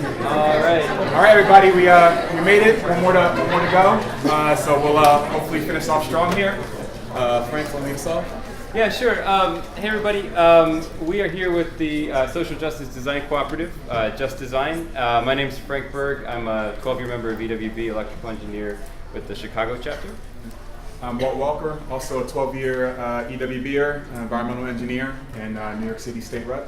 All right, everybody. We made it. One more to go. So we'll hopefully finish off strong here. Frank, want to lead us off? Yeah, sure. Hey, everybody. We are here with the Social Justice Design Cooperative, Just Design. My name is Frank Berg. I'm a 12-year member of EWB, electrical engineer with the Chicago chapter. I'm Walt Walker, also a 12-year EWBer, environmental engineer, and New York City State Rep.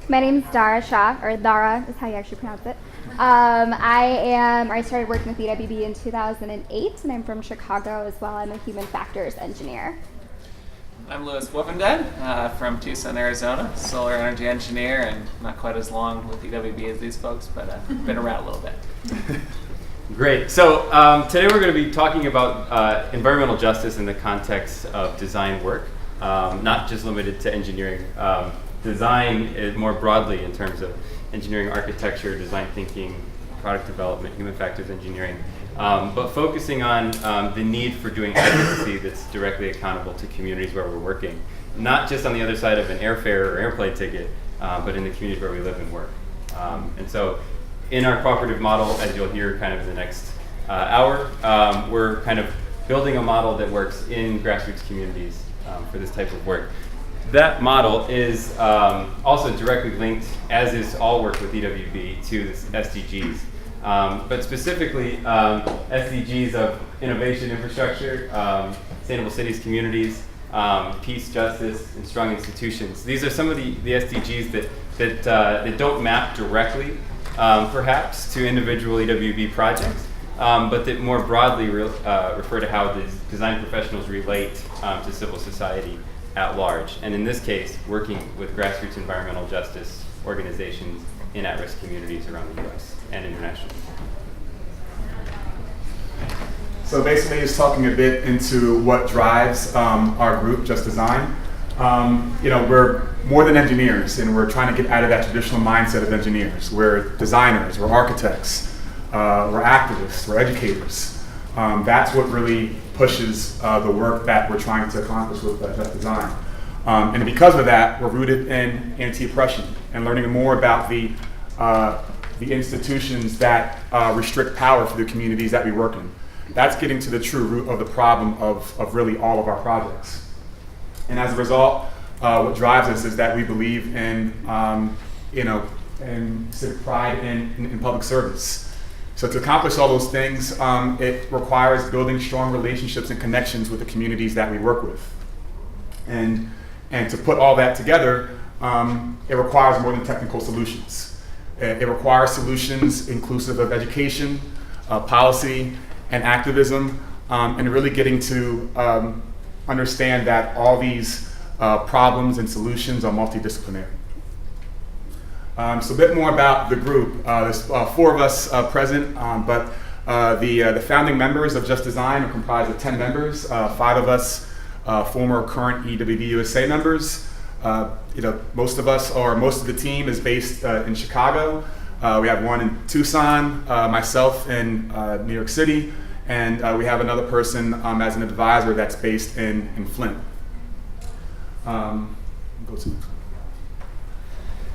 My name is Dara Shah, or Dara is how you actually pronounce it. I started working with EWB in 2008, and I'm from Chicago as well. I'm a human factors engineer. I'm Louis Wolfenden from Tucson, Arizona, solar energy engineer, and not quite as long with EWB as these folks, but been around a little bit. Great. So today we're going to be talking about environmental justice in the context of design work, not just limited to engineering. Design is more broadly in terms of engineering, architecture, design thinking, product development, human factors engineering, but focusing on the need for doing advocacy that's directly accountable to communities where we're working, not just on the other side of an airfare or airplane ticket, but in the communities where we live and work. And so in our cooperative model, as you'll hear kind of in the next hour, we're kind of building a model that works in grassroots communities for this type of work. That model is also directly linked, as is all work with EWB, to the SDGs. But specifically, SDGs of innovation infrastructure, sustainable cities, communities, peace, justice, and strong institutions. These are some of the SDGs that don't map directly, perhaps, to individual EWB projects, but that more broadly refer to how the design professionals relate to civil society at large, and in this case, working with grassroots environmental justice organizations in at-risk communities around the U.S. and internationally. So basically, it's talking a bit into what drives our group, Just Design. We're more than engineers, and we're trying to get out of that traditional mindset of engineers. We're designers, we're architects, we're activists, we're educators. That's what really pushes the work that we're trying to accomplish with Just Design. And because of that, we're rooted in anti-oppression and learning more about the institutions that restrict power for the communities that we work in. That's getting to the true root of the problem of really all of our projects. And as a result, what drives us is that we believe in civic pride in public service. So to accomplish all those things, it requires building strong relationships and connections with the communities that we work with. And to put all that together, it requires more than technical solutions. It requires solutions inclusive of education, policy, and activism, and really getting to understand that all these problems and solutions are multidisciplinary. So a bit more about the group. There's 4 of us present, but the founding members of Just Design are comprised of 10 members. 5 of us former current EWB-USA members. Most of the team is based in Chicago. We have one in Tucson, myself in New York City, and we have another person as an advisor that's based in Flint.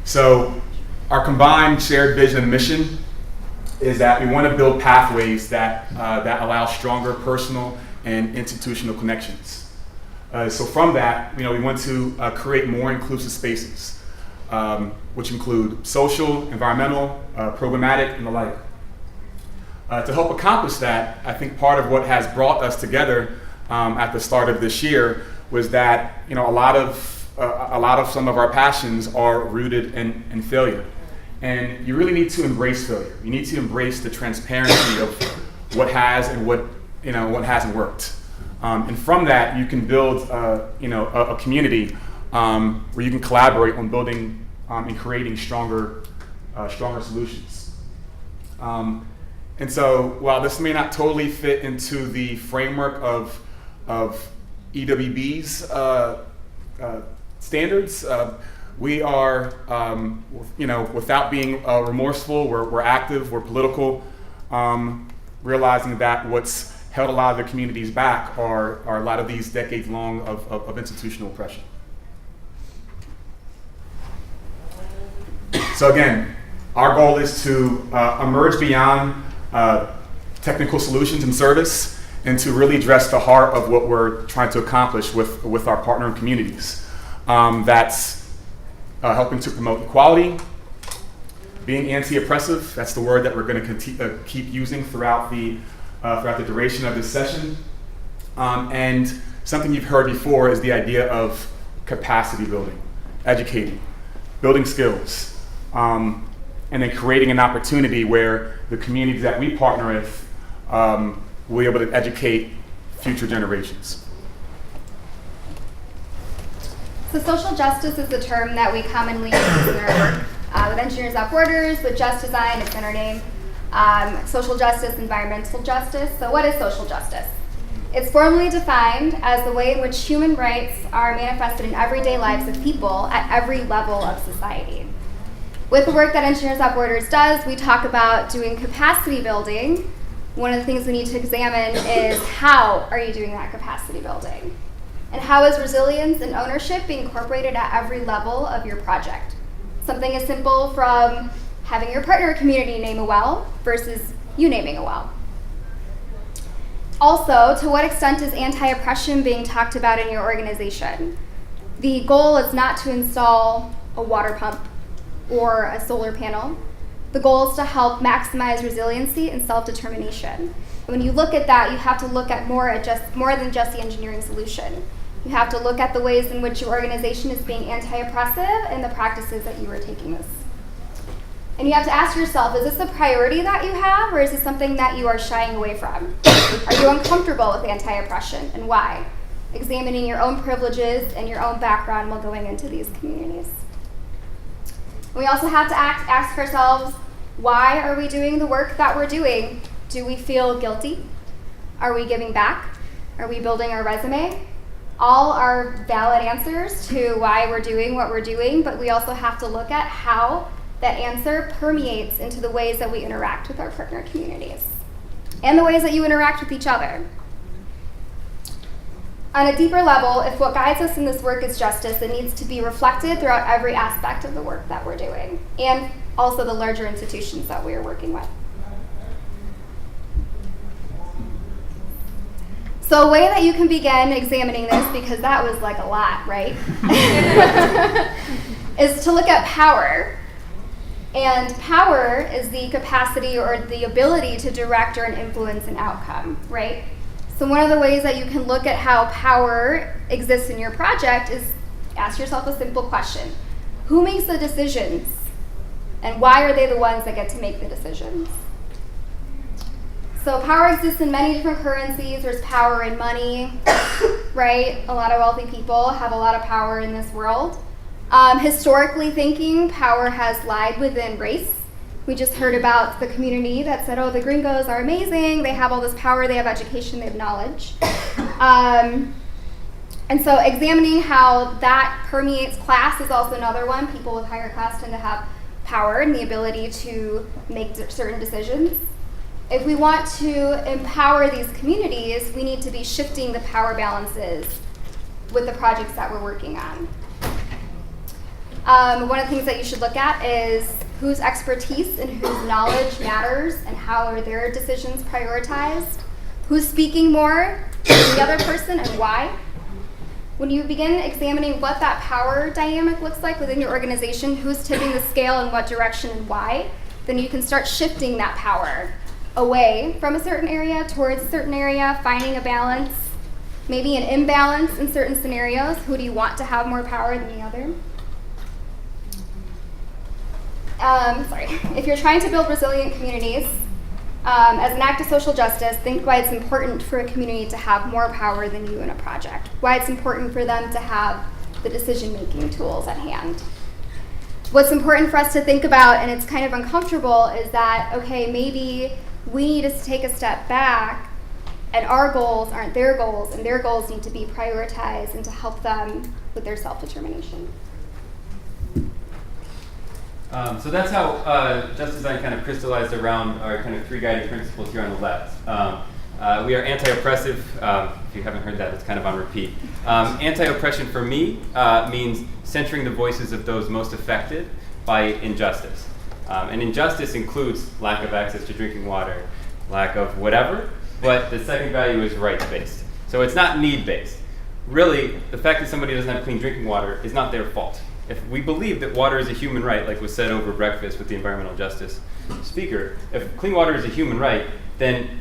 So our combined shared vision and mission is that we want to build pathways that allow stronger personal and institutional connections. So from that, we want to create more inclusive spaces, which include social, environmental, programmatic, and the like. To help accomplish that, I think part of what has brought us together at the start of this year was that a lot of some of our passions are rooted in failure. And you really need to embrace failure. You need to embrace the transparency of what has and what hasn't worked. And from that, you can build a community where you can collaborate on building and creating stronger solutions. And so, while this may not totally fit into the framework of EWB's standards, we are, without being remorseful, we're active, we're political, realizing that what's held a lot of the communities back are a lot of these decades long of institutional oppression. So again, Our goal is to emerge beyond technical solutions and service and to really address the heart of what we're trying to accomplish with our partner communities. That's helping to promote equality, being anti-oppressive. That's the word that we're going to keep using throughout the duration of this session. And something you've heard before is the idea of capacity building, educating, building skills, and then creating an opportunity where the communities that we partner with will be able to educate future generations. So social justice is the term that we commonly use in our work. With Engineers Without Borders, with Just Design, it's in our name. Social justice, environmental justice. So what is social justice? It's formally defined as the way in which human rights are manifested in everyday lives of people at every level of society. With the work that Engineers Without Borders does, we talk about doing capacity building. One of the things we need to examine is how are you doing that capacity building? And how is resilience and ownership being incorporated at every level of your project? Something as simple from having your partner community name a well versus you naming a well. Also, to what extent is anti-oppression being talked about in your organization? The goal is not to install a water pump or a solar panel. The goal is to help maximize resiliency and self-determination. When you look at that, you have to look at more than just the engineering solution. You have to look at the ways in which your organization is being anti-oppressive and the practices that you are taking this. And you have to ask yourself, is this a priority that you have, or is this something that you are shying away from? Are you uncomfortable with anti-oppression, and why? Examining your own privileges and your own background while going into these communities. We also have to ask ourselves, why are we doing the work that we're doing? Do we feel guilty? Are we giving back? Are we building our resume? All are valid answers to why we're doing what we're doing, but we also have to look at how that answer permeates into the ways that we interact with our partner communities and the ways that you interact with each other. On a deeper level, if what guides us in this work is justice, it needs to be reflected throughout every aspect of the work that we're doing and also the larger institutions that we are working with. So a way that you can begin examining this, because that was like a lot, right? is to look at power. And power is the capacity or the ability to direct or influence an outcome, right? So one of the ways that you can look at how power exists in your project is ask yourself a simple question. Who makes the decisions? And why are they the ones that get to make the decisions? So power exists in many different currencies. There's power in money, right? A lot of wealthy people have a lot of power in this world. Historically thinking, power has lied within race. We just heard about the community that said, oh, the gringos are amazing. They have all this power. They have education. They have knowledge. And so examining how that permeates class is also another one. People with higher class tend to have power and the ability to make certain decisions. If we want to empower these communities, we need to be shifting the power balances with the projects that we're working on. One of the things that you should look at is whose expertise and whose knowledge matters and how are their decisions prioritized. Who's speaking more than the other person and why. When you begin examining what that power dynamic looks like within your organization, who's tipping the scale in what direction and why, then you can start shifting that power away from a certain area towards a certain area, finding a balance, maybe an imbalance in certain scenarios. Who do you want to have more power than the other? If you're trying to build resilient communities, as an act of social justice, think why it's important for a community to have more power than you in a project. Why it's important for them to have the decision-making tools at hand. What's important for us to think about, and it's kind of uncomfortable, is that, okay, maybe we need to take a step back and our goals aren't their goals, and their goals need to be prioritized and to help them with their self-determination. So that's how Just Design kind of crystallized around our kind of three guiding principles here on the left. We are anti-oppressive. If you haven't heard that, it's kind of on repeat. Anti-oppression for me means centering the voices of those most affected by injustice. And injustice includes lack of access to drinking water, lack of whatever, but the second value is rights-based. So it's not need-based. Really, the fact that somebody doesn't have clean drinking water is not their fault. If we believe that water is a human right, like was said over breakfast with the environmental justice speaker, if clean water is a human right, then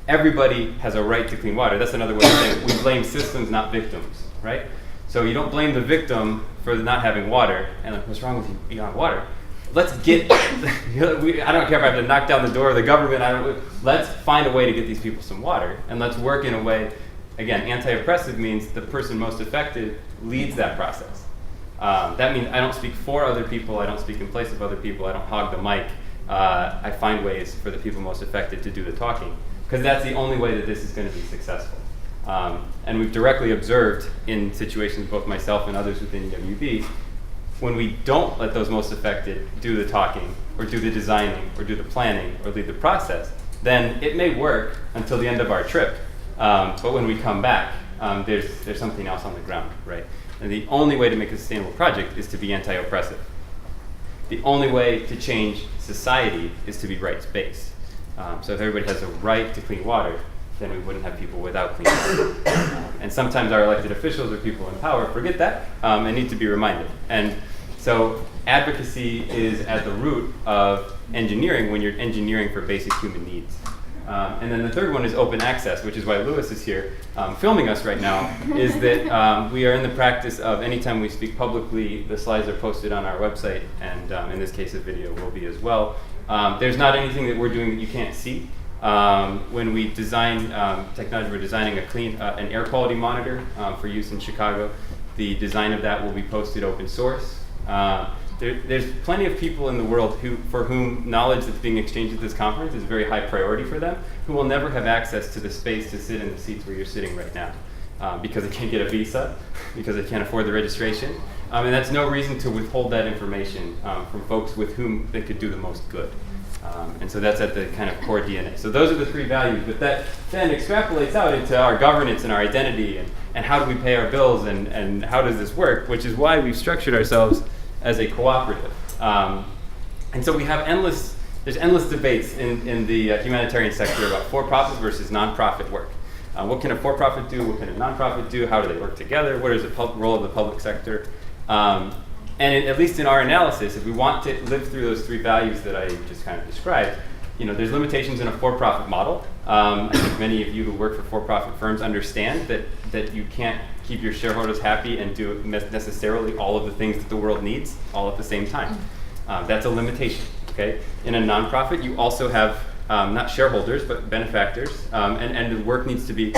everybody has a right to clean water. That's another way of saying we blame systems, not victims, right? So you don't blame the victim for not having water, and like, what's wrong with you? You don't have water. Let's get, I don't care if I have to knock down the door of the government, let's find a way to get these people some water, and let's work in a way, again, anti-oppressive means the person most affected leads that process. That means I don't speak for other people, I don't speak in place of other people, I don't hog the mic. I find ways for the people most affected to do the talking, because that's the only way that this is going to be successful. And we've directly observed in situations, both myself and others within EWB, when we don't let those most affected do the talking, or do the designing, or do the planning, or lead the process, then it may work until the end of our trip. But when we come back, there's something else on the ground, right? And the only way to make a sustainable project is to be anti-oppressive. The only way to change society is to be rights-based. So if everybody has a right to clean water, then we wouldn't have people without clean water. And sometimes our elected officials or people in power forget that and need to be reminded. And so advocacy is at the root of engineering when you're engineering for basic human needs. And then the third one is open access, which is why Lewis is here filming us right now, is that we are in the practice of anytime we speak publicly, the slides are posted on our website, and in this case a video will be as well. There's not anything that we're doing that you can't see. When we design technology, we're designing an air quality monitor for use in Chicago. The design of that will be posted open source. There's plenty of people in the world for whom knowledge that's being exchanged at this conference is a very high priority for them, who will never have access to the space to sit in the seats where you're sitting right now because they can't get a visa, because they can't afford the registration. And that's no reason to withhold that information from folks with whom they could do the most good. And so that's at the kind of core DNA. So those are the three values, but that then extrapolates out into our governance and our identity and how do we pay our bills and how does this work, which is why we've structured ourselves as a cooperative. And so we have there's endless debates in the humanitarian sector about for-profit versus nonprofit work. What can a for-profit do? What can a nonprofit do? How do they work together? What is the role of the public sector? And at least in our analysis, if we want to live through those three values that I just kind of described, there's limitations in a for-profit model. I think many of you who work for for-profit firms understand that you can't keep your shareholders happy and do necessarily all of the things that the world needs all at the same time. That's a limitation. Okay. In a nonprofit, you also have not shareholders but benefactors, and the work needs to be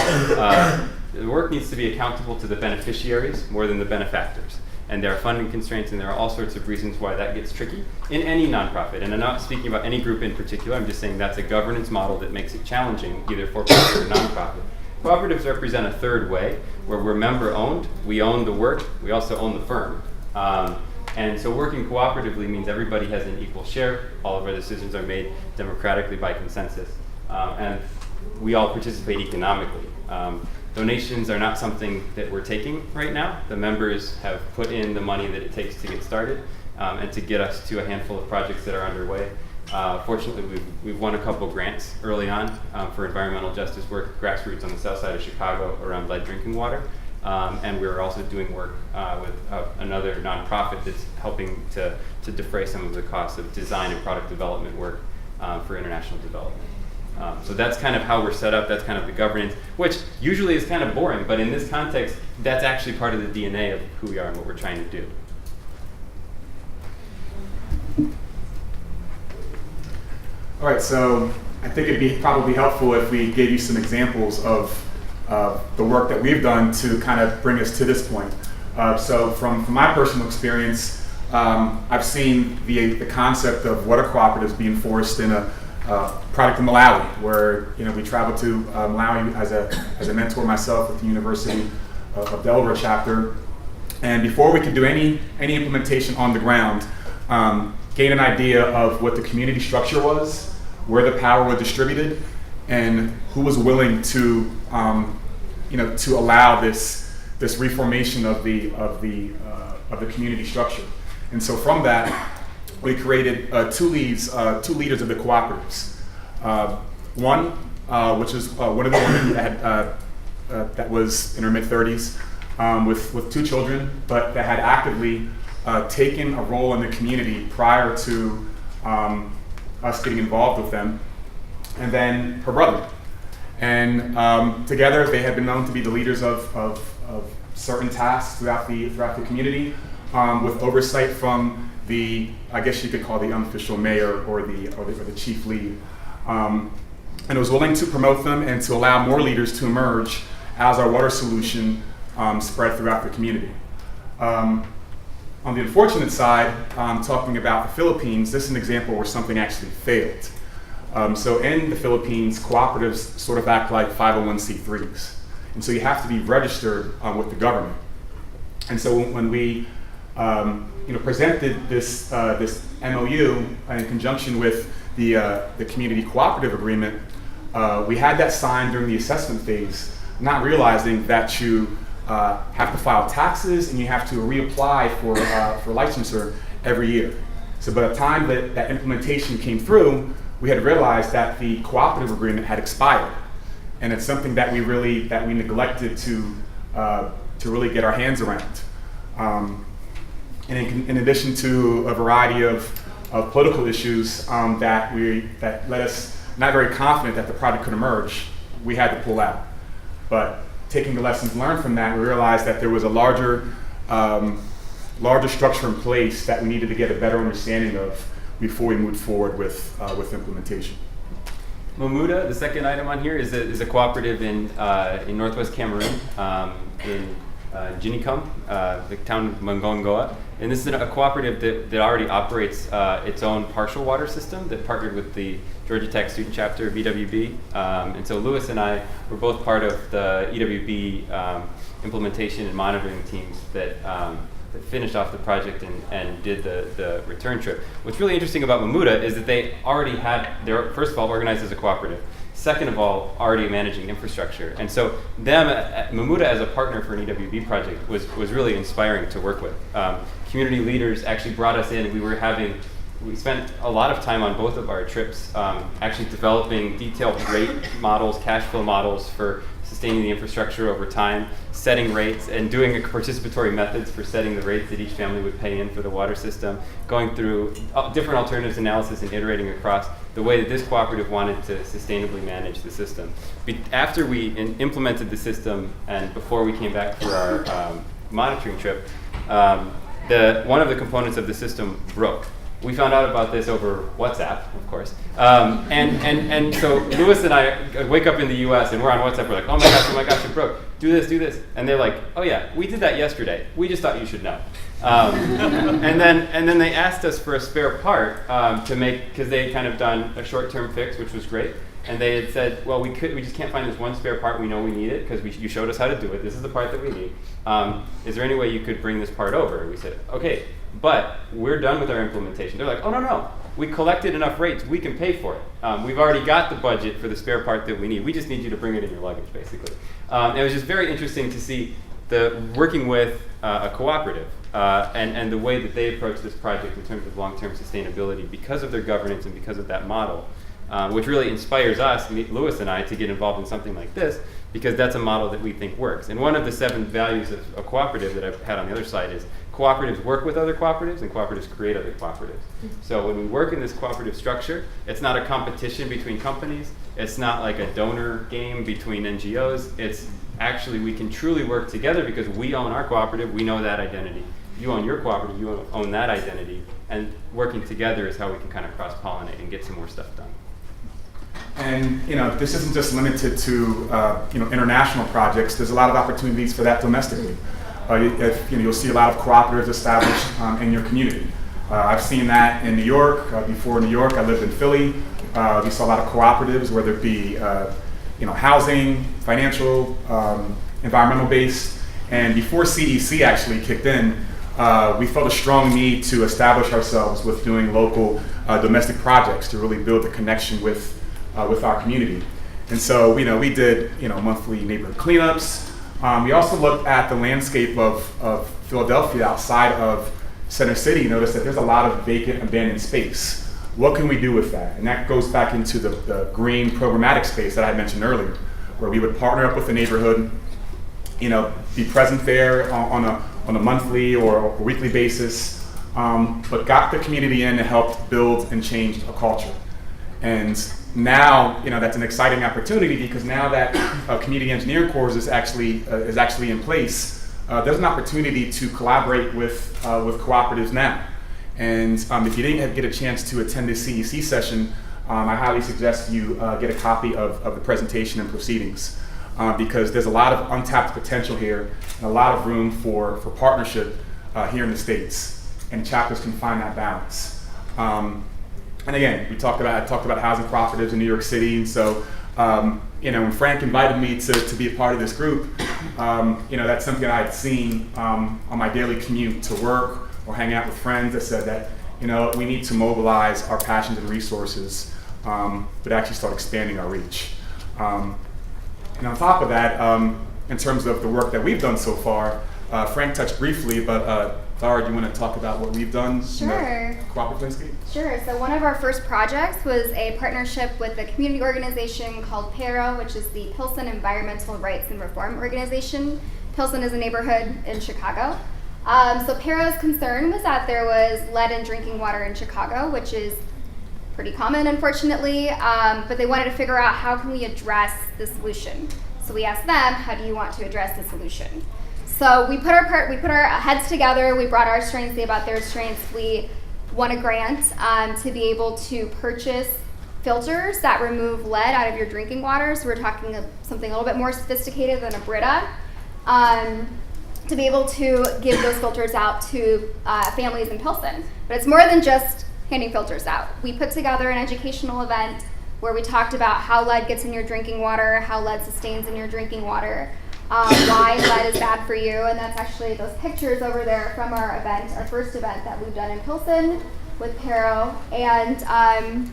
accountable to the beneficiaries more than the benefactors. And there are funding constraints, and there are all sorts of reasons why that gets tricky in any nonprofit. And I'm not speaking about any group in particular. I'm just saying that's a governance model that makes it challenging, either for-profit or nonprofit. Cooperatives represent a third way, where we're member-owned. We own the work. We also own the firm. And so working cooperatively means everybody has an equal share. All of our decisions are made democratically by consensus. And we all participate economically. Donations are not something that we're taking right now. The members have put in the money that it takes to get started and to get us to a handful of projects that are underway. Fortunately, we've won a couple grants early on for environmental justice work, grassroots on the south side of Chicago around lead drinking water. And we're also doing work with another nonprofit that's helping to defray some of the costs of design and product development work for international development. So that's kind of how we're set up. That's kind of the governance, which usually is kind of boring, but in this context, that's actually part of the DNA of who we are and what we're trying to do. All right, so I think it'd be probably helpful if we gave you some examples of the work that we've done to kind of bring us to this point. So from my personal experience, I've seen the concept of water cooperatives being enforced in a project in Malawi, where we traveled to Malawi as a mentor myself with the University of Delaware chapter, and before we could do any implementation on the ground, gain an idea of what the community structure was, where the power was distributed, and who was willing to to allow this reformation of the community structure. And so from that, we created two leaders of the cooperatives. One, which is one of the women that was in her mid-30s with two children, but that had actively taken a role in the community prior to us getting involved with them. And then her brother. And together they had been known to be the leaders of certain tasks throughout the community, with oversight from the, I guess you could call the unofficial mayor or the chief lead. And was willing to promote them and to allow more leaders to emerge as our water solution spread throughout the community. On the unfortunate side, talking about the Philippines, this is an example where something actually failed. So in the Philippines, cooperatives sort of act like 501c3s. And so you have to be registered with the government. And so when we presented this MOU in conjunction with the community cooperative agreement, we had that signed during the assessment phase, not realizing that you have to file taxes and you have to reapply for licensure every year. So by the time that implementation came through, we had realized that the cooperative agreement had expired, and it's something that we neglected to really get our hands around. And in addition to a variety of political issues that led us not very confident that the project could emerge, we had to pull out. But taking the lessons learned from that, we realized that there was a larger structure in place that we needed to get a better understanding of before we moved forward with implementation. Mamuda, the second item on here, is a cooperative in northwest Cameroon, in Jinicum, the town of Mongongoa. And this is a cooperative that already operates its own partial water system that partnered with the Georgia Tech student chapter of EWB. And so Lewis and I were both part of the EWB implementation and monitoring teams that finished off the project and did the return trip. What's really interesting about Mamuda is that they already they're first of all organized as a cooperative. Second of all, already managing infrastructure. And so Mamuda as a partner for an EWB project was really inspiring to work with. Community leaders actually brought us in. We spent a lot of time on both of our trips actually developing detailed rate models, cash flow models for sustaining the infrastructure over time, setting rates, and doing participatory methods for setting the rates that each family would pay in for the water system, going through different alternatives analysis and iterating across the way that this cooperative wanted to sustainably manage the system. After we implemented the system and before we came back for our monitoring trip, one of the components of the system broke. We found out about this over WhatsApp, of course. And so Lewis and I wake up in the US and we're on WhatsApp, we're like, oh my gosh, it broke. Do this. And they're like, oh yeah, we did that yesterday. We just thought you should know. And then they asked us for a spare part because they had kind of done a short-term fix, which was great. And they had said, well, we just can't find this one spare part. We know we need it because you showed us how to do it. This is the part that we need. Is there any way you could bring this part over? And we said, okay, but we're done with our implementation. They're like, oh, no. We collected enough rates. We can pay for it. We've already got the budget for the spare part that we need. We just need you to bring it in your luggage, basically. It was just very interesting to see working with a cooperative and the way that they approach this project in terms of long-term sustainability because of their governance and because of that model. Which really inspires us, Lewis and I, to get involved in something like this because that's a model that we think works. And one of the 7 values of a cooperative that I've had on the other side is cooperatives work with other cooperatives and cooperatives create other cooperatives. So when we work in this cooperative structure, it's not a competition between companies. It's not like a donor game between NGOs. It's actually we can truly work together because we own our cooperative, we know that identity. You own your cooperative, you own that identity. And working together is how we can kind of cross-pollinate and get some more stuff done. And this isn't just limited to international projects. There's a lot of opportunities for that domestically. You'll see a lot of cooperatives established in your community. I've seen that in New York. Before New York, I lived in Philly. We saw a lot of cooperatives, whether it be housing, financial, environmental based. And before CEC actually kicked in, we felt a strong need to establish ourselves with doing local domestic projects to really build a connection with our community. And so we did monthly neighborhood cleanups. We also looked at the landscape of Philadelphia outside of Center City noticed that there's a lot of vacant, abandoned space. What can we do with that? And that goes back into the green programmatic space that I mentioned earlier, where we would partner up with the neighborhood, be present there on a monthly or weekly basis, but got the community in and helped build and change a culture. And now, that's an exciting opportunity, because now that community engineering course is actually in place, there's an opportunity to collaborate with cooperatives now. And if you didn't get a chance to attend this CEC session, I highly suggest you get a copy of the presentation and proceedings, because there's a lot of untapped potential here and a lot of room for partnership here in the States, and chapters can find that balance. And again, I talked about housing cooperatives in New York City, and so when Frank invited me to be a part of this group, that's something I had seen on my daily commute to work or hang out with friends that said that we need to mobilize our passions and resources, but actually start expanding our reach. And on top of that, in terms of the work that we've done so far, Frank touched briefly, but Zara, do you want to talk about what we've done? Sure. In the cooperative landscape? Sure. So one of our first projects was a partnership with a community organization called PERO, which is the Pilsen Environmental Rights and Reform Organization. Pilsen is a neighborhood in Chicago. So PERO's concern was that there was lead in drinking water in Chicago, which is pretty common, unfortunately, but they wanted to figure out how can we address the solution. So we asked them, how do you want to address the solution? So we put our heads together, we brought our strengths, they brought their strengths. We won a grant to be able to purchase filters that remove lead out of your drinking water. So we're talking something a little bit more sophisticated than a Brita, to be able to give those filters out to families in Pilsen. But it's more than just handing filters out. We put together an educational event where we talked about how lead gets in your drinking water, how lead sustains in your drinking water, why lead is bad for you, and that's actually those pictures over there from our event, our first event that we've done in Pilsen with Pero. And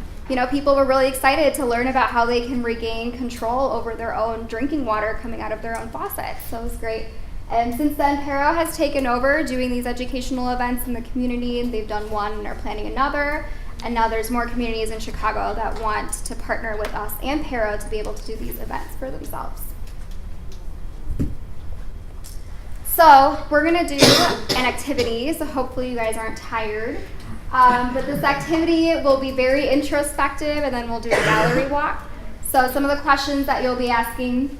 people were really excited to learn about how they can regain control over their own drinking water coming out of their own faucets. So it was great. And since then, Pero has taken over doing these educational events in the community, and they've done one and are planning another. And now there's more communities in Chicago that want to partner with us and Pero to be able to do these events for themselves. So we're gonna do an activity, so hopefully you guys aren't tired. But this activity will be very introspective, and then we'll do a gallery walk. So some of the questions that you'll be asking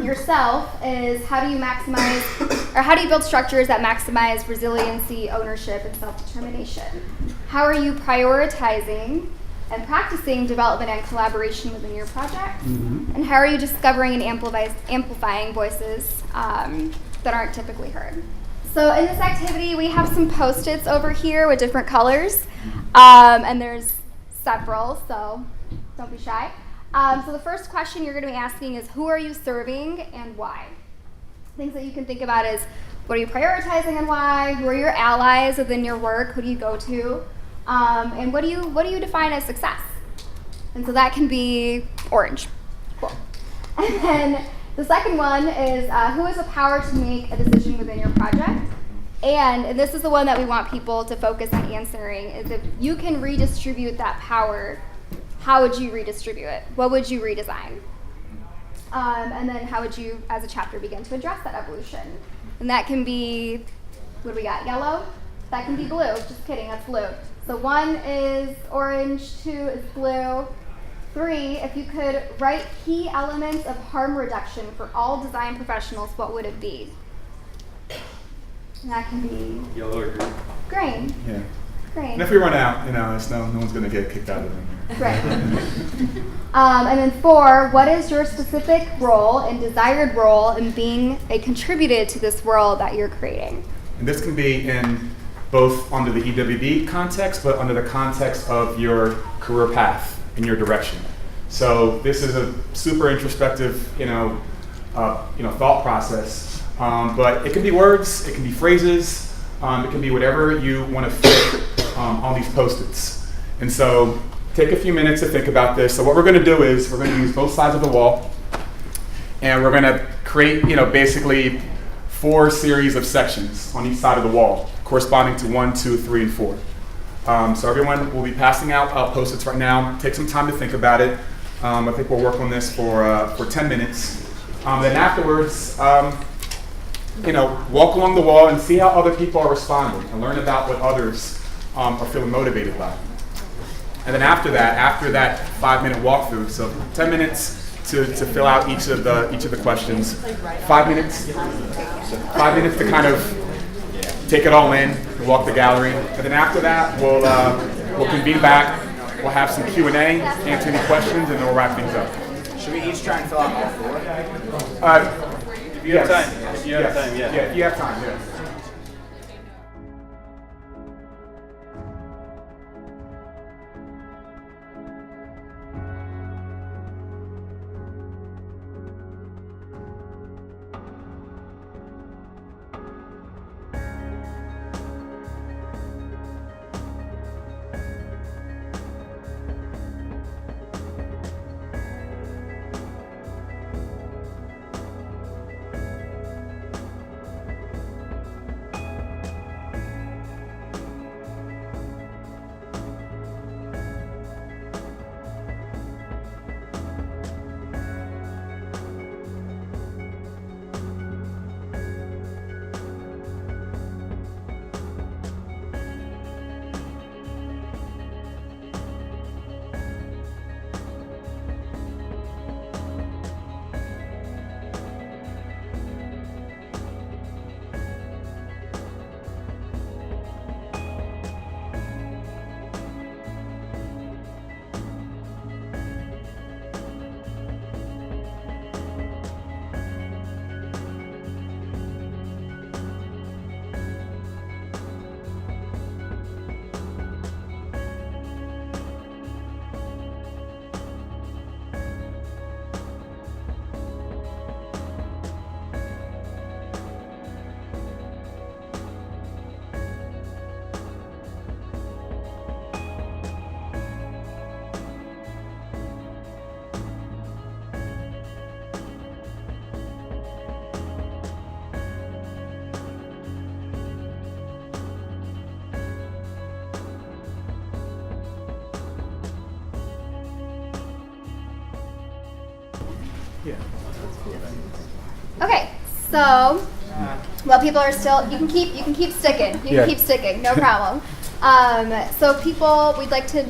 yourself is, how do you build structures that maximize resiliency, ownership, and self-determination? How are you prioritizing and practicing development and collaboration within your project? Mm-hmm. And how are you discovering and amplifying voices that aren't typically heard? So in this activity, we have some Post-its over here with different colors, and there's several, so don't be shy. So the first question you're going to be asking is, who are you serving and why? Things that you can think about is, what are you prioritizing and why? Who are your allies within your work? Who do you go to? And what do you define as success? And so that can be orange. Cool. And then the second one is, who has the power to make a decision within your project? And this is the one that we want people to focus on answering, is if you can redistribute that power, how would you redistribute it? What would you redesign? And then how would you, as a chapter, begin to address that evolution? And that can be, what do we got, yellow? That can be blue. Just kidding, that's blue. So 1 is orange, 2 is blue. 3, if you could write key elements of harm reduction for all design professionals, what would it be? And that can be yellow or green. Green. Yeah. Green. And if we run out, it's no one's going to get kicked out of the room here. Right. And then 4, what is your specific role and desired role in being a contributor to this world that you're creating? And this can be in both under the EWB context, but under the context of your career path and your direction. So this is a super introspective, thought process. But it can be words, it can be phrases, it can be whatever you want to fit on these Post-its. And so take a few minutes to think about this. So what we're going to do is we're going to use both sides of the wall, and we're going to create, basically 4 series of sections on each side of the wall, corresponding to 1, 2, 3, and 4. So everyone will be passing out Post-its right now. Take some time to think about it. I think we'll work on this for 10 minutes. Then afterwards, walk along the wall and see how other people are responding and learn about what others are feeling motivated by. And then after that 5-minute walkthrough, so 10 minutes to fill out each of the questions, 5 minutes to kind of take it all in and walk the gallery. And then after that, we'll convene back. We'll have some Q&A, answer any questions, and then we'll wrap things up. Should we each try and fill out all 4? If you have time. If you have time, yeah. Yeah, if you have time, yeah. Yeah. Okay, so while people are still, you can keep sticking. You can keep sticking, no problem. So people, we'd like to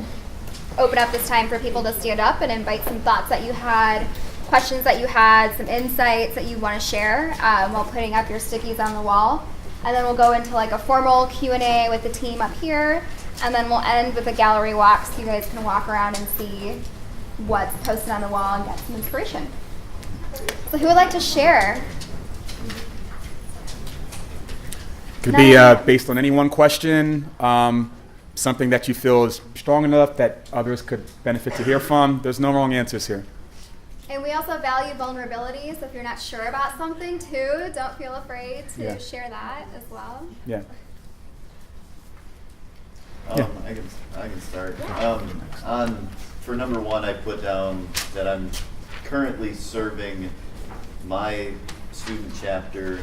open up this time for people to stand up and invite some thoughts that you had, questions that you had, some insights that you want to share while putting up your stickies on the wall. And then we'll go into like a formal Q&A with the team up here. And then we'll end with a gallery walk so you guys can walk around and see what's posted on the wall and get some inspiration. So who would like to share? Could be based on any one question, something that you feel is strong enough that others could benefit to hear from. There's no wrong answers here. And we also value vulnerability, so if you're not sure about something too, don't feel afraid to share that as well. Yeah. I can start. For number 1, I put down that I'm currently serving my student chapter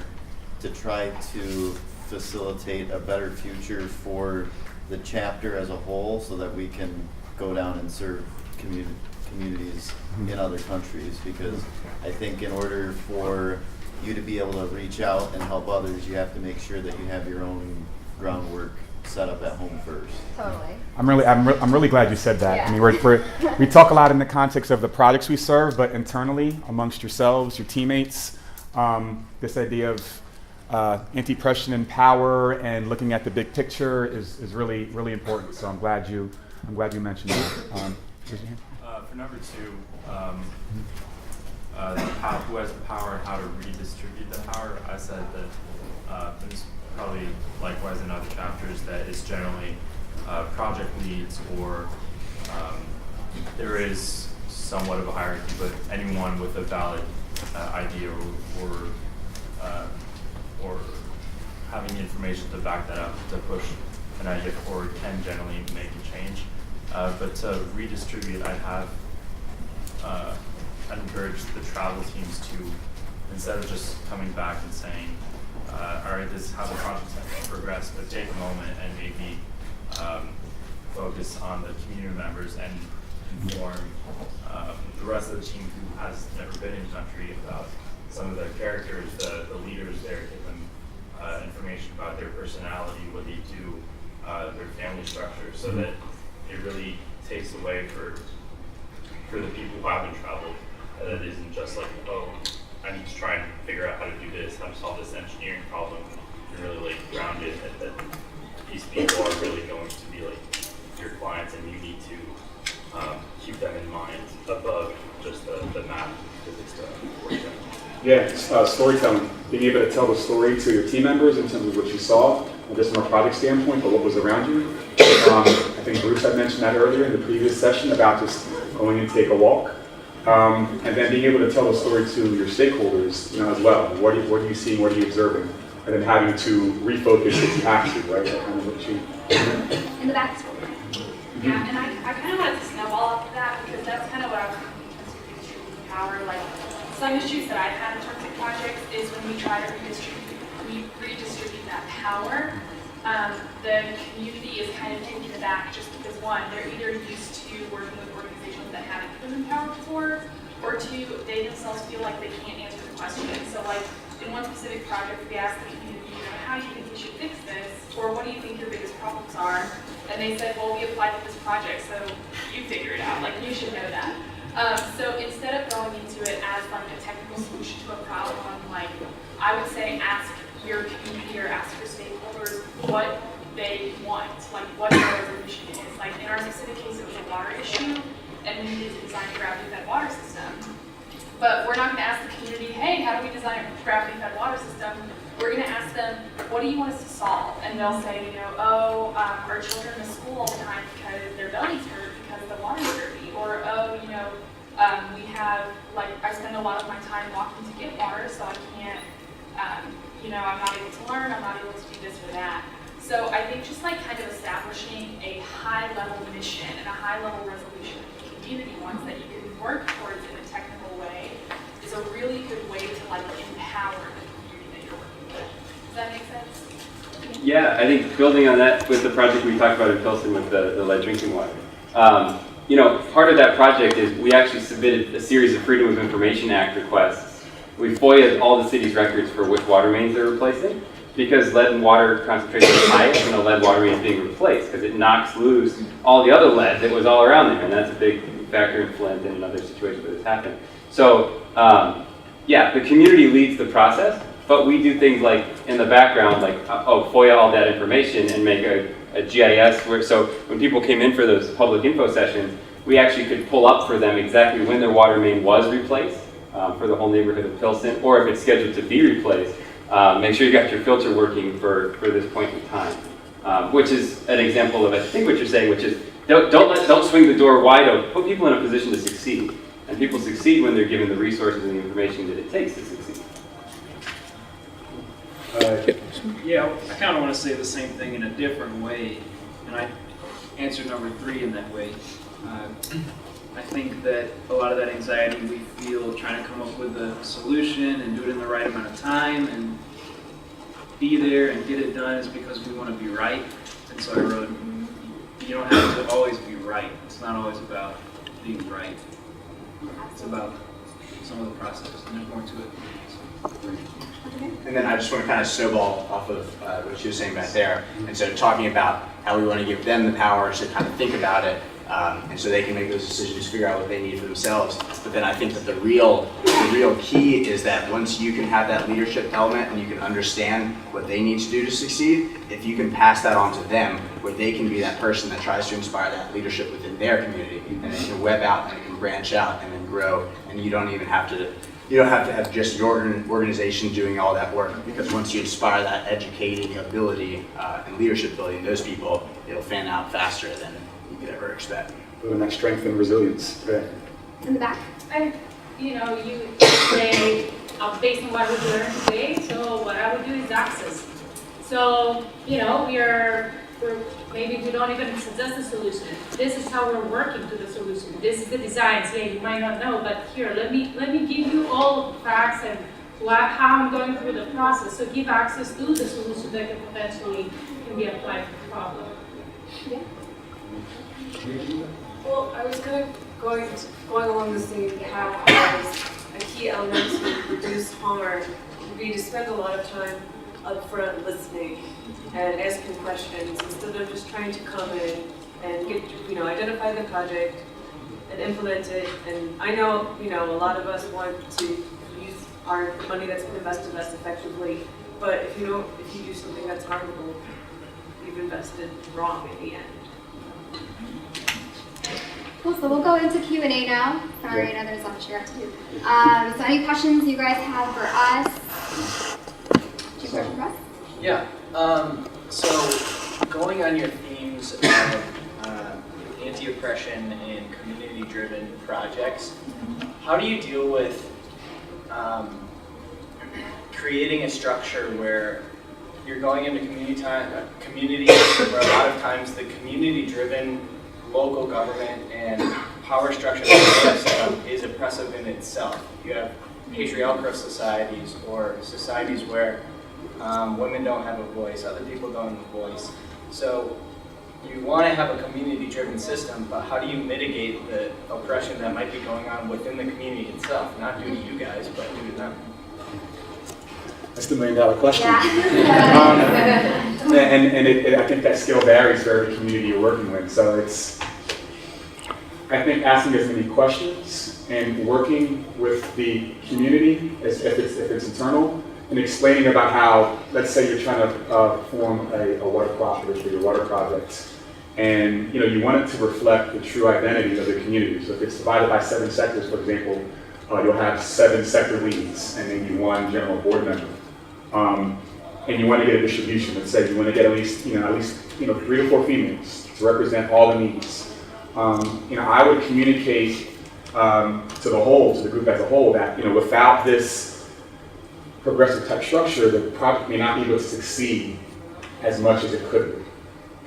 to try to facilitate a better future for the chapter as a whole so that we can go down and serve communities in other countries, because I think in order for you to be able to reach out and help others, you have to make sure that you have your own groundwork set up at home first. Totally. I'm really glad you said that. Yeah. I mean, we talk a lot in the context of the projects we serve, but internally, amongst yourselves, your teammates, this idea of anti-oppression and power and looking at the big picture is really, really important. So I'm glad you mentioned it. Raise your hand. For number 2, who has the power and how to redistribute the power, I said that there's probably likewise in other chapters that it's generally project leads or there is somewhat of a hierarchy, but anyone with a valid idea or having the information to back that up to push an idea forward can generally make a change. But to redistribute, I'd encourage the travel teams to, instead of just coming back and saying, all right, this is how the project's going to progress, but take a moment and maybe focus on the community members and inform the rest of the team who has never been in country about some of their characters, the leaders there, give them information about their personality, what they do, their family structure, so that it really takes away for the people who haven't traveled. That it isn't just like, oh, I need to try and figure out how to do this, how to solve this engineering problem. You're really like grounded that these people are really going to be like your clients, and you need to keep them in mind above just the math physics stuff. Yeah, storytelling. Being able to tell the story to your team members in terms of what you saw, not just from a project standpoint, but what was around you. I think Bruce had mentioned that earlier in the previous session about just going and take a walk. And then being able to tell the story to your stakeholders, as well. What are you seeing? What are you observing? And then having to refocus it actually, right? That kind of what you. In the back. Yeah, and I kind of wanted to snowball off of that, because that's kind of what I was thinking in terms of redistributing power. Like, some issues that I've had in terms of projects is when we try to redistribute that power, the community is kind of taken aback, just because one, they're either used to working with organizations that haven't given them power before, or two, they themselves feel like they can't answer the question. So like, in one specific project, we asked the community, how do you think we should fix this? Or what do you think your biggest problems are? And they said, well, we applied to this project, so you figure it out. Like, you should know that. So instead of going into it as like a technical solution to a problem, like, I would say ask your community or ask your stakeholders what they want, like what their resolution is. Like in our specific case, it was a water issue, and we needed to design a gravity-fed water system. But we're not going to ask the community, hey, how do we design a gravity-fed water system? We're going to ask them, what do you want us to solve? And they'll say, our children miss school all the time because their bellies hurt because the water's dirty. Or, we have, like, I spend a lot of my time walking to get water, so I can't, I'm not able to learn, I'm not able to do this or that. So I think just like kind of establishing a high-level mission and a high-level resolution that the community wants that you can work towards in a technical way is a really good way to like empower the community that you're working with. Does that make sense? Yeah, I think building on that with the project we talked about in Pilsen with the lead drinking water. Part of that project is we actually submitted a series of Freedom of Information Act requests. We FOIA'd all the city's records for which water mains they're replacing, because lead and water concentration is highest when a lead water main is being replaced, because it knocks loose all the other lead that was all around there, and that's a big factor in Flint and in other situations where this happened. So, the community leads the process, but we do things like in the background, like FOIA all that information and make a GIS so when people came in for those public info sessions, we actually could pull up for them exactly when their water main was replaced for the whole neighborhood of Pilsen, or if it's scheduled to be replaced. Make sure you got your filter working for this point in time, which is an example of, I think, what you're saying, which is don't swing the door wide open. Put people in a position to succeed, and people succeed when they're given the resources and the information that it takes to succeed. Yeah, I kind of want to say the same thing in a different way, and I answer number 3 in that way. I think that a lot of that anxiety we feel trying to come up with a solution and do it in the right amount of time and be there and get it done is because we want to be right. And so I wrote, you don't have to always be right. It's not always about being right. It's about some of the process, and there's more to it. And then I just want to kind of snowball off of what she was saying back there. And so talking about how we want to give them the power to kind of think about it, and so they can make those decisions, figure out what they need for themselves. But then I think that the real key is that once you can have that leadership element and you can understand what they need to do to succeed, if you can pass that on to them, where they can be that person that tries to inspire that leadership within their community, and it can web out and it can branch out and then grow, and you don't have to have just your organization doing all that work, because once you inspire that educating ability and leadership ability in those people, it'll fan out faster than you could ever expect. Building that strength and resilience. Okay. In the back. You say, based on what we learned today, so what I would do is access. So, maybe we don't even suggest a solution. This is how we're working to the solution. This is the design. Yeah, you might not know, but here, let me give you all the facts and how I'm going through the process. So give access to the solution that can potentially can be applied to the problem. Yeah. Well, I was kind of going along the same path as a key element to reduce harm would be to spend a lot of time upfront listening and asking questions instead of just trying to come in and get, identify the project and implement it. And I know, a lot of us want to use our money that's been invested less effectively, but if you do something that's harmful, you've invested wrong in the end. Cool, so we'll go into Q&A now. Sorry, I know there's a lot of share to do. So any questions you guys have for us? Do you have a question for us? Yeah. So going on your themes of anti-oppression and community-driven projects, how do you deal with creating a structure where you're going into communities where a lot of times the community-driven local government and power structure is oppressive in itself? You have patriarchal societies or societies where women don't have a voice, other people don't have a voice. So you want to have a community-driven system, but how do you mitigate the oppression that might be going on within the community itself? Not due to you guys, but due to them. That's the $1 million question. Yeah. I think that skill varies for every community you're working with. So it's, I think, asking as many questions and working with the community if it's internal, and explaining about how, let's say you're trying to form a water cooperative for your water project, and you want it to reflect the true identity of the community. So if it's divided by 7 sectors, for example, you'll have 7 sector leads and then one general board member. And you want to get a distribution. Let's say you want to get at least 3 to 4 females to represent all the needs. I would communicate to the group as a whole, that without this progressive type structure, the project may not be able to succeed as much as it could be.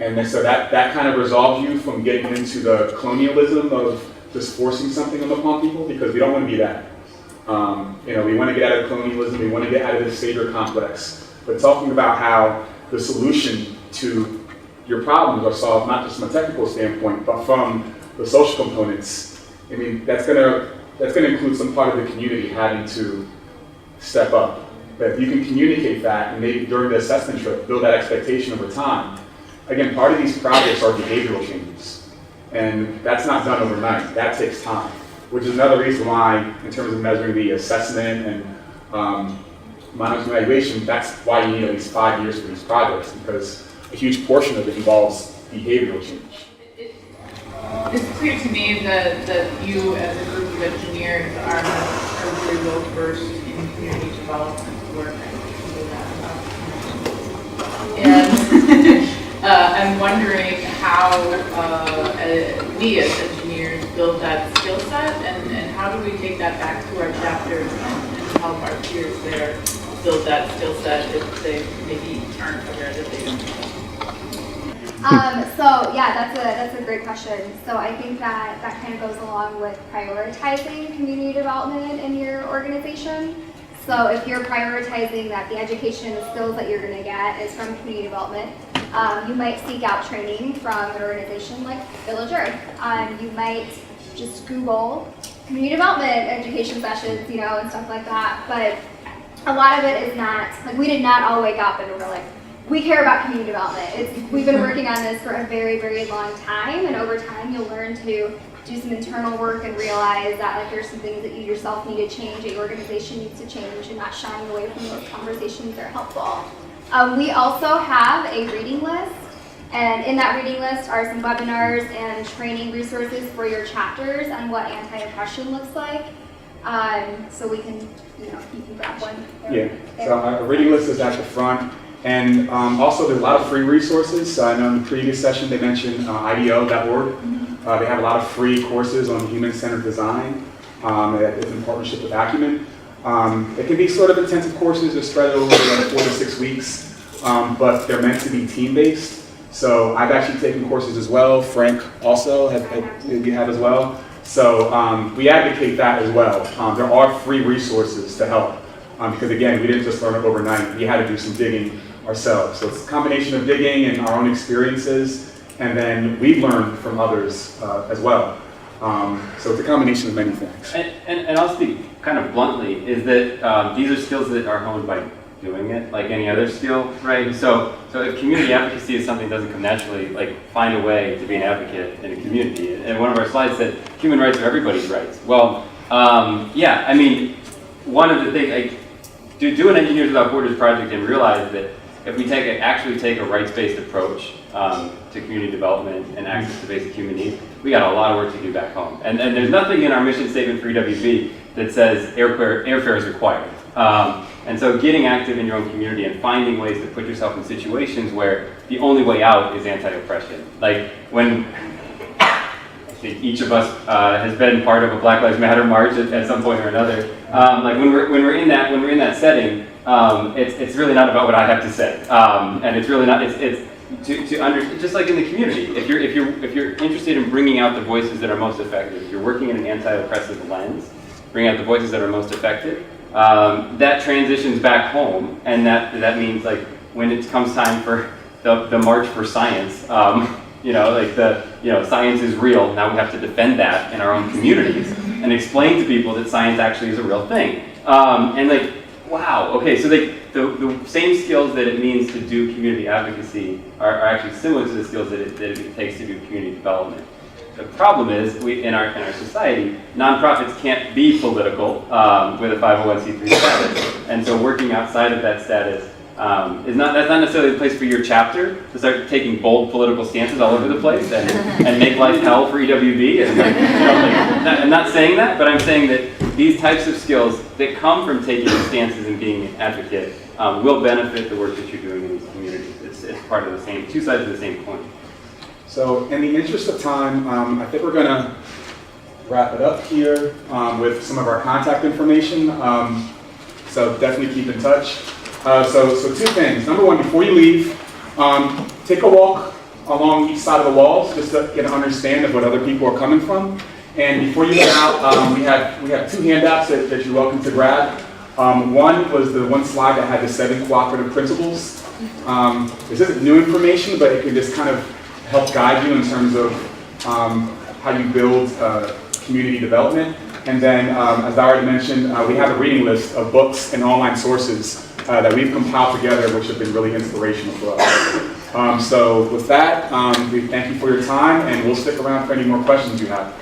And then, so that kind of resolves you from getting into the colonialism of just forcing something upon people, because we don't want to be that. We want to get out of colonialism, we want to get out of this savior complex, but talking about how the solution to your problems are solved, not just from a technical standpoint, but from the social components. I mean, that's gonna include some part of the community having to step up. But if you can communicate that, and maybe during the assessment trip, build that expectation over time. Again, part of these projects are behavioral changes, and that's not done overnight. That takes time, which is another reason why, in terms of measuring the assessment and monitoring evaluation, that's why you need at least 5 years for these projects, because a huge portion of it involves behavioral change. It's clear to me that you, as a group of engineers, are very well versed in community development work. And I'm wondering how we as engineers build that skill set, and how do we take that back to our chapters and help our peers there build that skill set if they maybe aren't aware that they don't. So yeah, that's a great question. So I think that kind of goes along with prioritizing community development in your organization. So if you're prioritizing that the education and the skills that you're going to get is from community development, you might seek out training from an organization like Village Earth. You might just Google community development education sessions, and stuff like that. But a lot of it is not, like, we did not all wake up and we're like, we care about community development. We've been working on this for a very, very long time, and over time you'll learn to do some internal work and realize that, like, there's some things that you yourself need to change, that your organization needs to change, and not shying away from those conversations that are helpful. We also have a reading list, and in that reading list are some webinars and training resources for your chapters on what anti-oppression looks like. So we can, you can grab one. Yeah, so our reading list is at the front. And also there's a lot of free resources. I know in the previous session they mentioned IDO.org. They have a lot of free courses on human-centered design. It's in partnership with Acumen. It can be sort of intensive courses. They're spread over like 4 to 6 weeks, but they're meant to be team-based. So I've actually taken courses as well. Frank also you have as well. So we advocate that as well. There are free resources to help. because again, we didn't just learn it overnight. We had to do some digging ourselves. So it's a combination of digging and our own experiences, and then we've learned from others as well. So it's a combination of many things. And I'll speak kind of bluntly, is that these are skills that are honed by doing it, like any other skill, right? So if community advocacy is something that doesn't come naturally, like find a way to be an advocate in a community. And one of our slides said, human rights are everybody's rights. Well, yeah, I mean, one of the things, like, do an Engineers Without Borders project and realize that if we actually take a rights-based approach to community development and access to basic human needs, we got a lot of work to do back home. And there's nothing in our mission statement for EWB that says airfare is required. And so getting active in your own community and finding ways to put yourself in situations where the only way out is anti-oppression. Like when, I think each of us has been part of a Black Lives Matter march at some point or another. Like when we're in that setting, it's really not about what I have to say, and it's really not. It's just like in the community. If you're interested in bringing out the voices that are most effective, if you're working in an anti-oppressive lens, bring out the voices that are most effective. That transitions back home, and that means like when it comes time for the march for science, science is real. Now we have to defend that in our own communities and explain to people that science actually is a real thing. And like, wow, okay, so the same skills that it means to do community advocacy are actually similar to the skills that it takes to do community development. The problem is, in our society, nonprofits can't be political with a 501c3 status, and so working outside of that status that's not necessarily the place for your chapter to start taking bold political stances all over the place and make life hell for EWB. And I'm not saying that, but I'm saying that these types of skills that come from taking stances and being an advocate will benefit the work that you're doing in these communities. It's part of the same, two sides of the same coin. So in the interest of time, I think we're going to wrap it up here with some of our contact information. So definitely keep in touch. So two things. Number one, before you leave, take a walk along each side of the walls just to get an understanding of what other people are coming from. And before you get out, we have two handouts that you're welcome to grab. One was the one slide that had the 7 cooperative principles. This isn't new information, but it can just kind of help guide you in terms of how you build community development. And then, as I already mentioned, we have a reading list of books and online sources that we've compiled together, which have been really inspirational for us. So with that, we thank you for your time, and we'll stick around for any more questions you have.